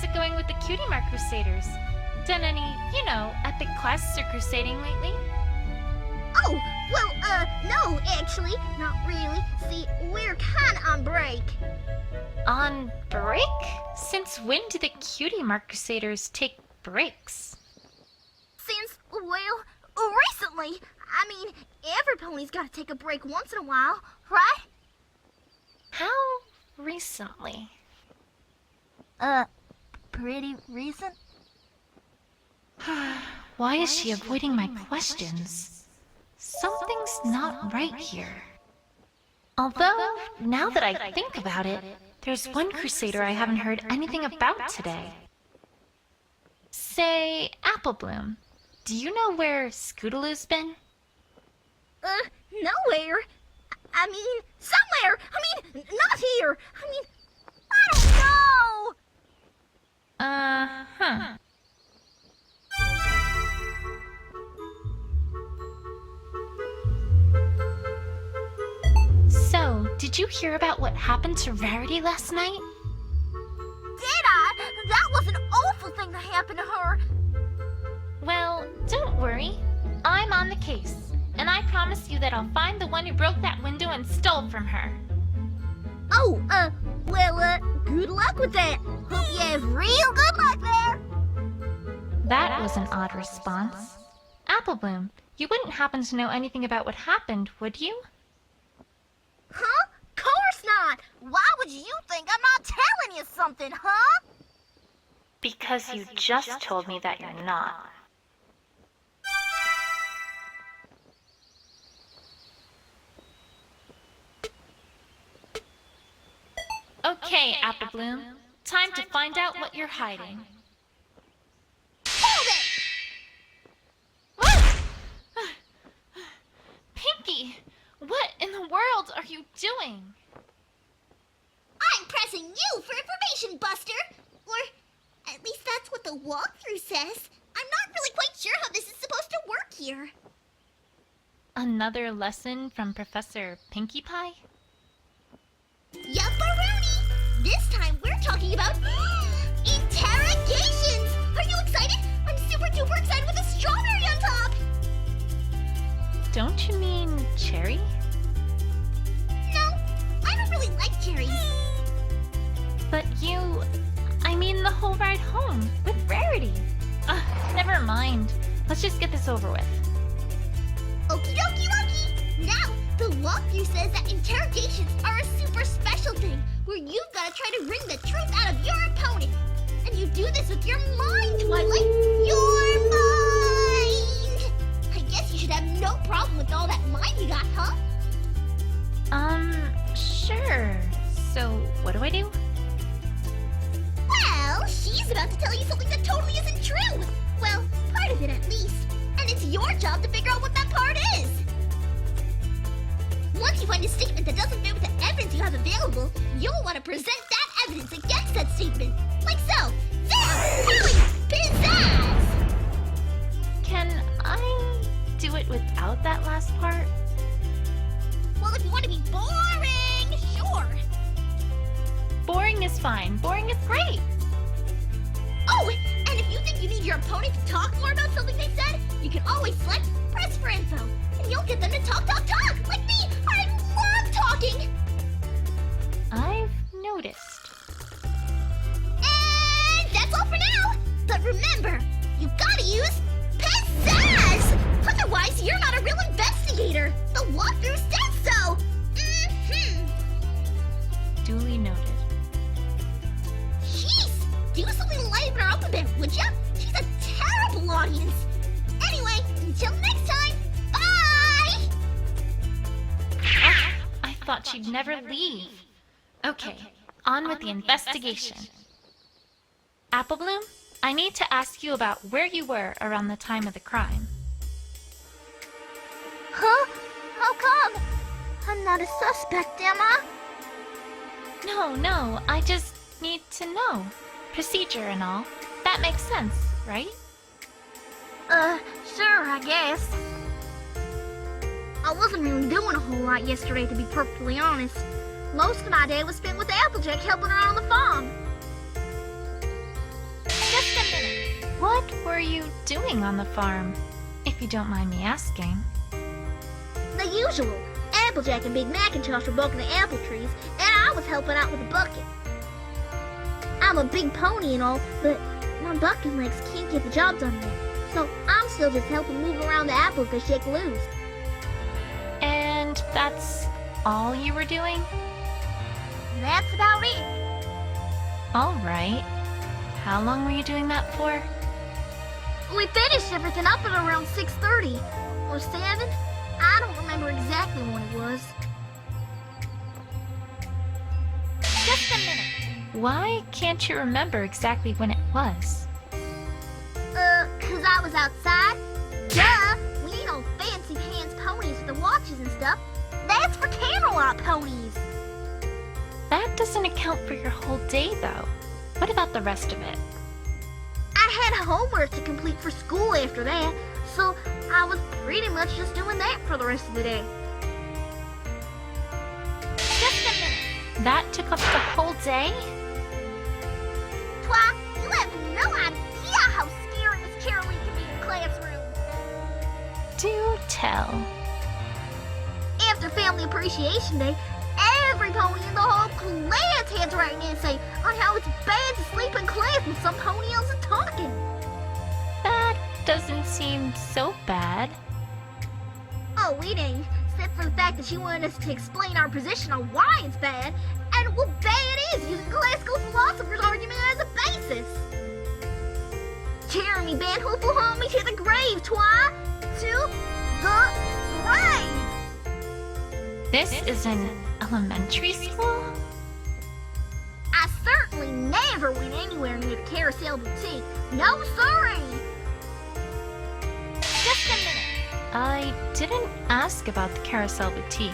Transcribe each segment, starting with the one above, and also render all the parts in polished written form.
how's it going with the Cutie Mark Crusaders? Done any, epic quests or crusading lately? Oh, well, no, actually, not really. See, we're kinda on break. On break? Since when do the Cutie Mark Crusaders take breaks? Since, well, recently. I mean, every pony's gotta take a break once in a while, right? How recently? Pretty recent? Why is she avoiding my questions? Something's not right here. Although, now that I think about it, there's one Crusader I haven't heard anything about today. Say, Applebloom, do you know where Scootaloo's been? Nowhere. I mean, somewhere. I mean, not here. I mean, I don't know. Uh-huh. So, did you hear about what happened to Rarity last night? Did I? That was an awful thing that happened to her. Well, don't worry. I'm on the case, and I promise you that I'll find the one who broke that window and stole from her. Oh, well, good luck with that. Hope you have real good luck there. That was an odd response. Applebloom, you wouldn't happen to know anything about what happened, would you? Huh? Course not. Why would you think I'm not telling you something, huh? Because you just told me that you're not. Okay, Applebloom. Time to find out what you're hiding. Hold it! What? Pinky, what in the world are you doing? I'm pressing you for information, Buster. Or at least that's what the walkthrough says. I'm not really quite sure how this is supposed to work here. Another lesson from Professor Pinkie Pie? Yupperoonie! This time we're talking about interrogations! Are you excited? I'm super duper excited with a strawberry on top! Don't you mean cherry? No, I don't really like cherries. But I mean the whole ride home with Rarity. Never mind. Let's just get this over with. Okie dokie dokie! Now, the walkthrough says that interrogations are a super special thing where you've got to try to wring the truth out of your opponent. And you do this with your mind, Twilight. Your mind! I guess you should have no problem with all that mind you got, huh? Sure. So, what do I do? Well, she's about to tell you something that totally isn't true. Well, part of it at least. And it's your job to figure out what that part is. Once you find a statement that doesn't fit with the evidence you have available, you'll want to present that evidence against that statement. Like so. Zam! Powie! Pizzazz! Can I do it without that last part? Well, if you want to be boring, sure. Boring is fine. Boring is great. Oh, and if you think you need your opponent to talk more about something they said, you can always select press for info. And you'll get them to talk, like me. I love talking. I've noticed. And that's all for now. But remember, you gotta use pizzazz. Otherwise, you're not a real investigator. The walkthrough says so. Duly noted. Jeez, do something to liven her up a bit, would ya? She's a terrible audience. Anyway, until next time, bye! I thought she'd never leave. Okay, on with the investigation. Applebloom, I need to ask you about where you were around the time of the crime. Huh? How come? I'm not a suspect, am I? No, I just need to know. Procedure and all. That makes sense, right? Sure, I guess. I wasn't really doing a whole lot yesterday, to be perfectly honest. Most of my day was spent with Applejack helping her on the farm. Just a minute. What were you doing on the farm, if you don't mind me asking? The usual. Applejack and Big Macintosh were bucking the apple trees, and I was helping out with a bucket. I'm a big pony and all, but my bucking legs can't get the job done yet. So I'm still just helping move around the apples they shake loose. And that's all you were doing? That's about it. All right. How long were you doing that for? We finished everything up at around 6:30 or 7. I don't remember exactly when it was. Just a minute. Why can't you remember exactly when it was? 'Cause I was outside. Duh! We need all fancy pants ponies with the watches and stuff. That's for Camelot ponies. That doesn't account for your whole day, though. What about the rest of it? I had homework to complete for school after that, so I was pretty much just doing that for the rest of the day. Just a minute. That took up the whole day? Twa, you have no idea how scary Miss Caroline can be in the classroom. Do tell. After Family Appreciation Day, every pony in the whole class had to write an essay on how it's bad to sleep in class when some pony else is talking. That doesn't seem so bad. Oh, it ain't, except for the fact that she wanted us to explain our position on why it's bad and what bad it is using classical philosophers' argument as a basis. Jeremy Van Hoof will haunt me to the grave, Twa! To the grave! This is an elementary school? I certainly never went anywhere near the Carousel Boutique. No, sorry! Just a minute. I didn't ask about the Carousel Boutique.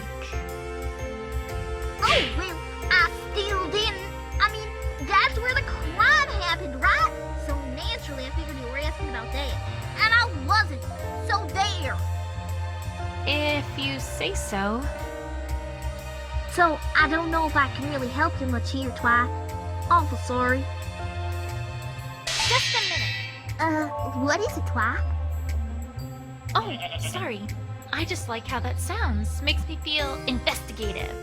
Oh, well, I still didn't. I mean, that's where the crime happened, right? So naturally, I figured you were asking about that. And I wasn't. So there. If you say so. So, I don't know if I can really help you much here, Twi. Awful sorry. Just a minute. What is it, Twi? Oh, sorry. I just like how that sounds. Makes me feel investigative.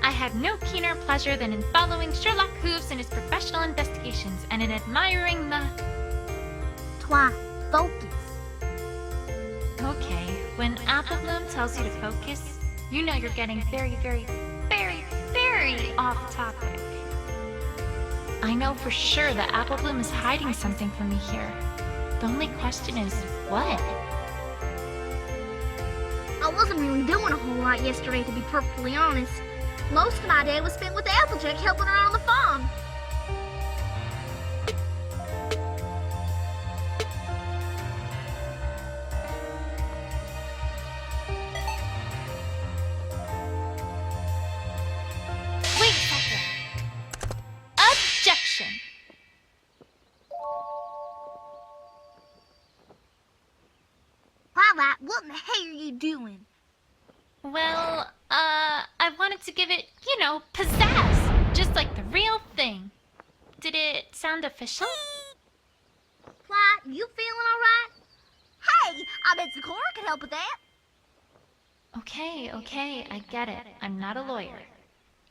I have no keener pleasure than in following Sherlock Hooves in his professional investigations and in admiring the... Twi, focus. Okay, when Applebloom tells you to focus, you know you're getting very, very, very, very off topic. I know for sure that Applebloom is hiding something from me here. The only question is, what? I wasn't really doing a whole lot yesterday, to be perfectly honest. Most of my day was spent with Applejack helping her on the farm. Wait a second. Objection! Twilight, what in the hell are you doing? Well, I wanted to give it, you know, pizzazz. Just like the real thing. Did it sound official? Twilight, you feeling alright? Hey, I bet Sakura could help with that. Okay, I get it. I'm not a lawyer.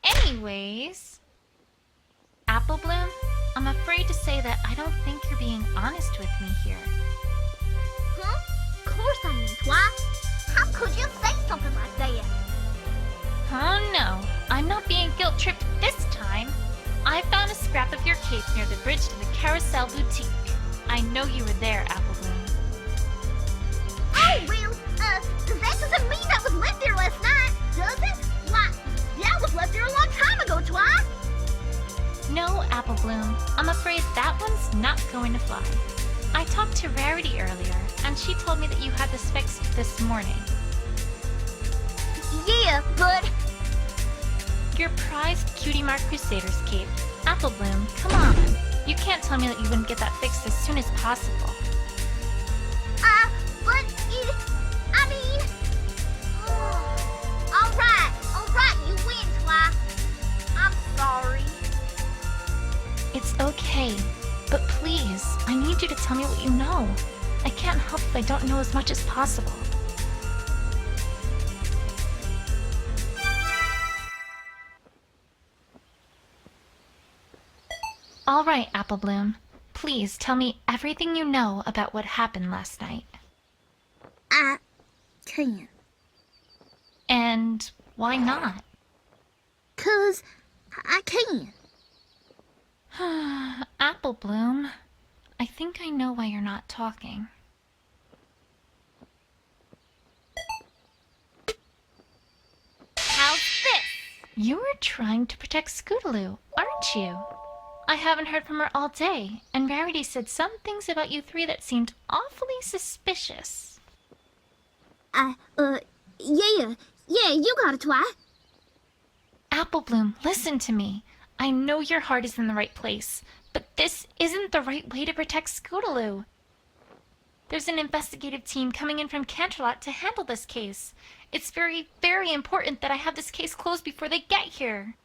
Anyways, Applebloom, I'm afraid to say that I don't think you're being honest with me here. Huh? Of course I am, Twilight. How could you say something like that? Oh no, I'm not being guilt-tripped this time. I found a scrap of your cape near the bridge to the Carousel Boutique. I know you were there, Applebloom. Oh, well, that doesn't mean that was left there last night, does it? Why, that was left there a long time ago, Twilight. No, Applebloom, I'm afraid that one's not going to fly. I talked to Rarity earlier, and she told me that you had this fixed this morning. Yeah, but... Your prized Cutie Mark Crusaders cape. Applebloom, come on. You can't tell me that you wouldn't get that fixed as soon as possible. But it... I mean... Alright, you win, Twi. I'm sorry. It's okay. But please, I need you to tell me what you know. I can't help if I don't know as much as possible. All right, Applebloom. Please tell me everything you know about what happened last night. I can't. And why not? 'Cause I can't. Applebloom, I think I know why you're not talking. How's this? You were trying to protect Scootaloo, aren't you? I haven't heard from her all day, and Rarity said some things about you three that seemed awfully suspicious. Yeah, you got it, Twi. Applebloom, listen to me. I know your heart is in the right place, but this isn't the right way to protect Scootaloo. There's an investigative team coming in from Canterlot to handle this case. It's very, very important that I have this case closed before they get here.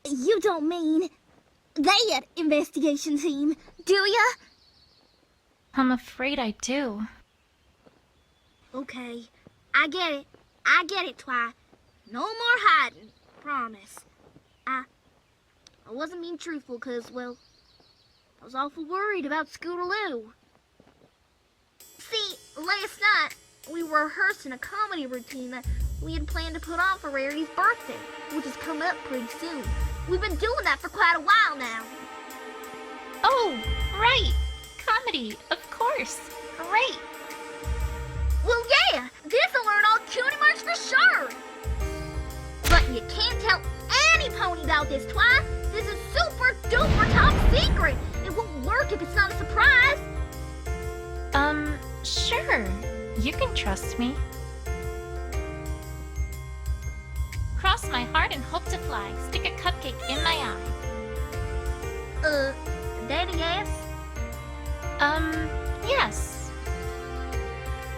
You don't mean that investigation team, do ya? I'm afraid I do. Okay, I get it, Twi. No more hiding, promise. I wasn't being truthful 'cause, well, I was awful worried about Scootaloo. See, last night, we were rehearsing a comedy routine that we had planned to put on for Rarity's birthday, which is coming up pretty soon. We've been doing that for quite a while now. Oh, right! Comedy, of course. Great! Well, yeah, this'll earn all cutie marks for sure. But you can't tell any pony about this, Twi. This is super duper top secret. It won't work if it's not a surprise. Sure. You can trust me. Cross my heart and hope to fly. Stick a cupcake in my eye. Daddy, yes? Yes.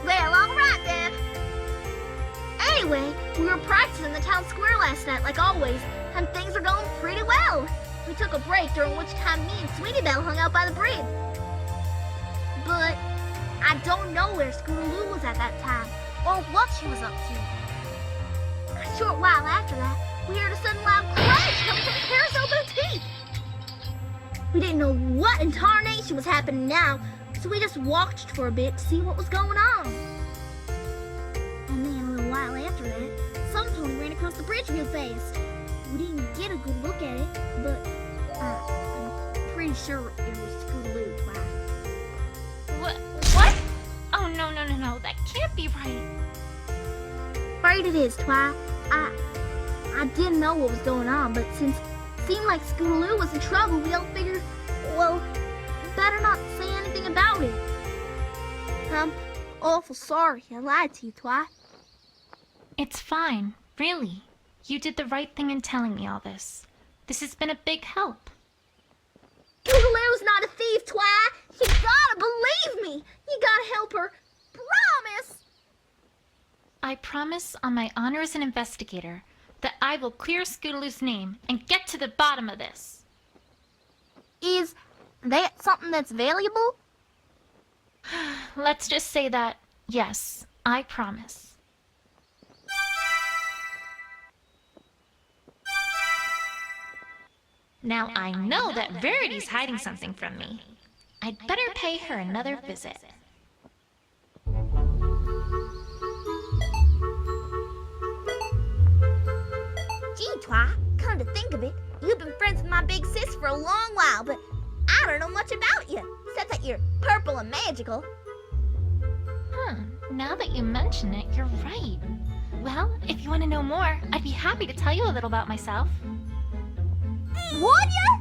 Well, alright then. Anyway, we were practicing in the town square last night, like always, and things are going pretty well. We took a break, during which time me and Sweetie Belle hung out by the bridge. But I don't know where Scootaloo was at that time, or what she was up to. A short while after that, we heard a sudden loud crash coming from the Carousel Boutique. We didn't know what in tarnation was happening now, so we just watched for a bit to see what was going on. And then a little while after that, some pony ran across the bridge real fast. We didn't get a good look at it, but I'm pretty sure it was Scootaloo, Twi. What? Oh, no. That can't be right. Right it is, Twi. I didn't know what was going on, but since it seemed like Scootaloo was in trouble, we all figured, well, better not say anything about it. I'm awful sorry I lied to you, Twi. It's fine, really. You did the right thing in telling me all this. This has been a big help. Scootaloo's not a thief, Twi. You gotta believe me. You gotta help her. Promise. I promise on my honor as an investigator that I will clear Scootaloo's name and get to the bottom of this. Is that something that's valuable? Let's just say that, yes, I promise. Now I know that Verity's hiding something from me. I'd better pay her another visit. Gee, Twi, come to think of it, you've been friends with my big sis for a long while, but I don't know much about you, except that you're purple and magical. Now that you mention it, you're right. Well, if you want to know more, I'd be happy to tell you a little about myself. Would ya?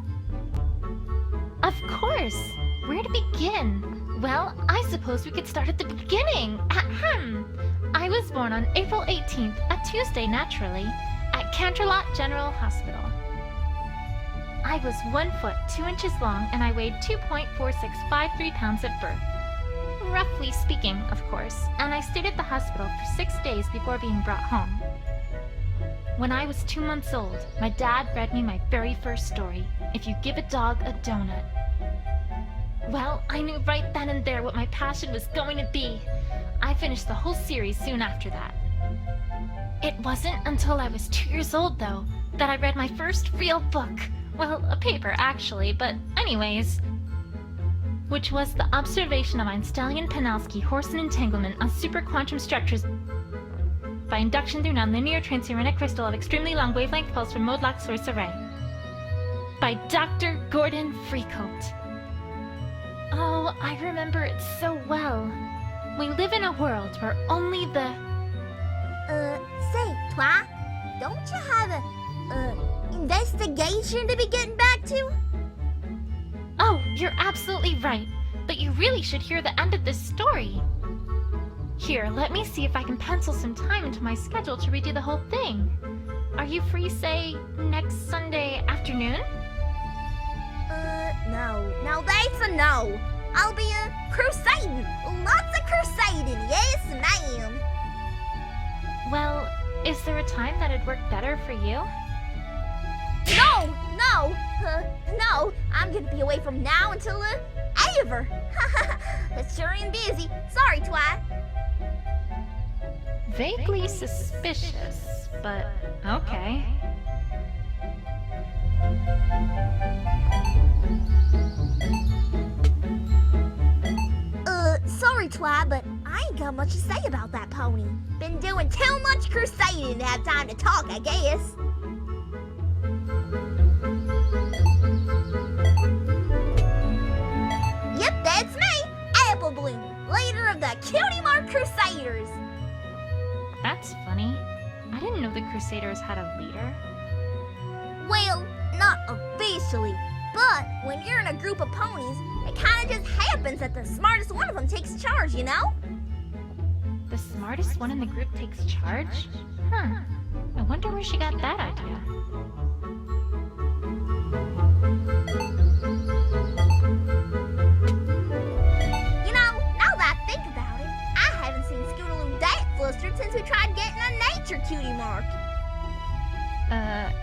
Of course. Where to begin? Well, I suppose we could start at the beginning. Ahem. I was born on April 18th, a Tuesday naturally, at Canterlot General Hospital. I was 1 foot 2 inches long and I weighed 2.4653 pounds at birth. Roughly speaking, of course, and I stayed at the hospital for 6 days before being brought home. When I was 2 months old, my dad read me my very first story, If You Give a Dog a Donut. Well, I knew right then and there what my passion was going to be. I finished the whole series soon after that. It wasn't until I was 2 years old, though, that I read my first real book. Well, a paper, actually, but anyways. Which was The Observation of Einstein Penalsky Horseman Entanglement on Superquantum Structures by Induction through Nonlinear Transuranic Crystal of Extremely Long Wavelength Pulse from Mode-Locked Source Array by Dr. Gordon Freecolt. Oh, I remember it so well. We live in a world where only the... Say, Twi, don't you have a, investigation to be getting back to? Oh, you're absolutely right. But you really should hear the end of this story. Here, let me see if I can pencil some time into my schedule to redo the whole thing. Are you free, say, next Sunday afternoon? No. Now that's a no. I'll be, crusading. Lots of crusading, yes, ma'am. Well, is there a time that'd work better for you? No. I'm gonna be away from now until, ever. It's sure ain't busy. Sorry, Twi. Vaguely suspicious, but okay. Sorry, Twi, but I ain't got much to say about that pony. Been doing too much crusading to have time to talk, I guess. Yep, that's me, Applebloom, leader of the Cutie Mark Crusaders. That's funny. I didn't know the Crusaders had a leader. Well, not officially, but when you're in a group of ponies, it kind of just happens that the smartest one of them takes charge, you know? The smartest one in the group takes charge? Huh. I wonder where she got that idea. You know, now that I think about it, I haven't seen Scootaloo that flustered since we tried getting a nature cutie mark.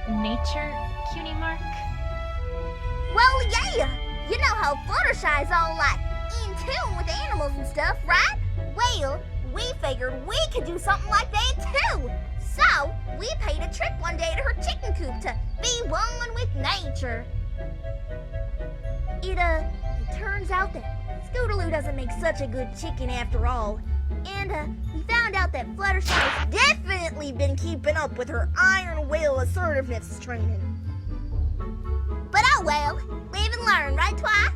Nature cutie mark? Well, yeah! You know how Fluttershy's all like in tune with animals and stuff, right? Well, we figured we could do something like that too. So, we paid a trip one day to her chicken coop to be one with nature. It turns out that Scootaloo doesn't make such a good chicken after all. And, we found out that Fluttershy's definitely been keeping up with her Iron Will assertiveness training. But oh well, live and learn, right, Twi?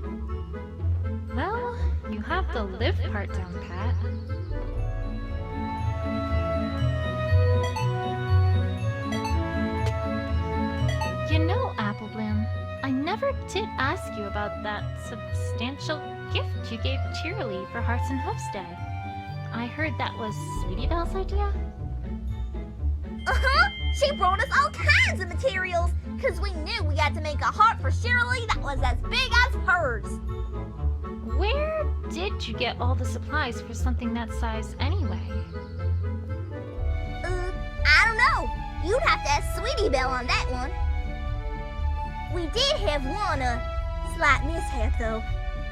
Well, you have the live part down pat. You know, Applebloom, I never did ask you about that substantial gift you gave Cheerily for Hearts and Hoofs Day. I heard that was Sweetie Belle's idea? Uh-huh! She brought us all kinds of materials, because we knew we had to make a heart for Shirley that was as big as hers. Where did you get all the supplies for something that size anyway? I don't know. You'd have to ask Sweetie Belle on that one. We did have one, slight mishap, though.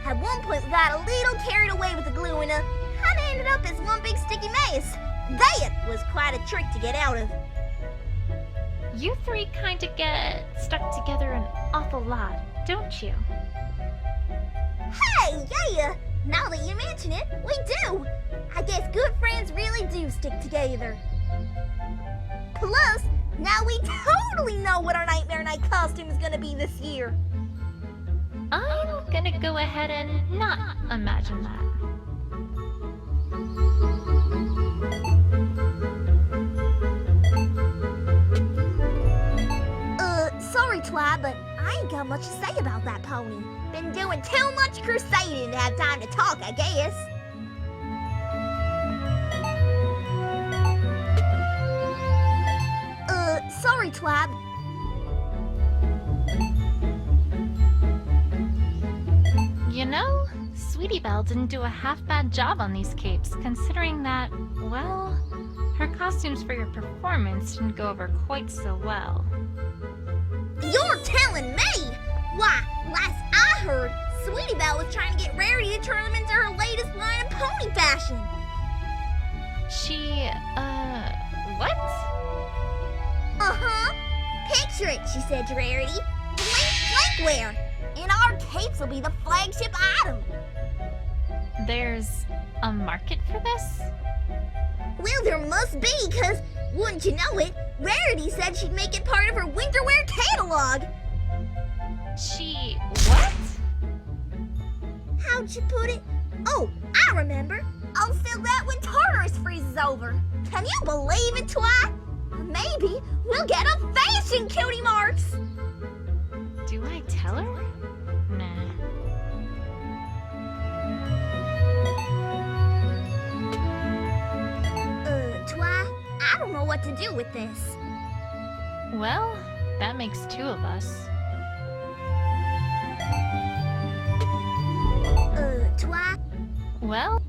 At one point, we got a little carried away with the glue and, kinda ended up as one big sticky mess. That was quite a trick to get out of. You three kinda get stuck together an awful lot, don't you? Hey, yeah! Now that you mention it, we do! I guess good friends really do stick together. Plus, now we totally know what our Nightmare Night costume is gonna be this year. I'm gonna go ahead and not imagine that. Sorry, Twi, but I ain't got much to say about that pony. Been doing too much crusading to have time to talk, I guess. Sorry, Twi. You know, Sweetie Belle didn't do a half-bad job on these capes, considering that, well, her costumes for your performance didn't go over quite so well. You're telling me? Why, last I heard, Sweetie Belle was trying to get Rarity to turn them into her latest line of pony fashion. She, what? Uh-huh. Picture it, she said to Rarity. Blink wear. And our capes will be the flagship item. There's a market for this? Well, there must be, because, wouldn't you know it, Rarity said she'd make it part of her winter wear catalog. She, what? How'd you put it? Oh, I remember. I'll sell that when Tartarus freezes over. Can you believe it, Twi? Maybe we'll get a fashion Cutie Marks. Do I tell her? Nah. Twi, I don't know what to do with this. Well, that makes two of us. Twi? Well,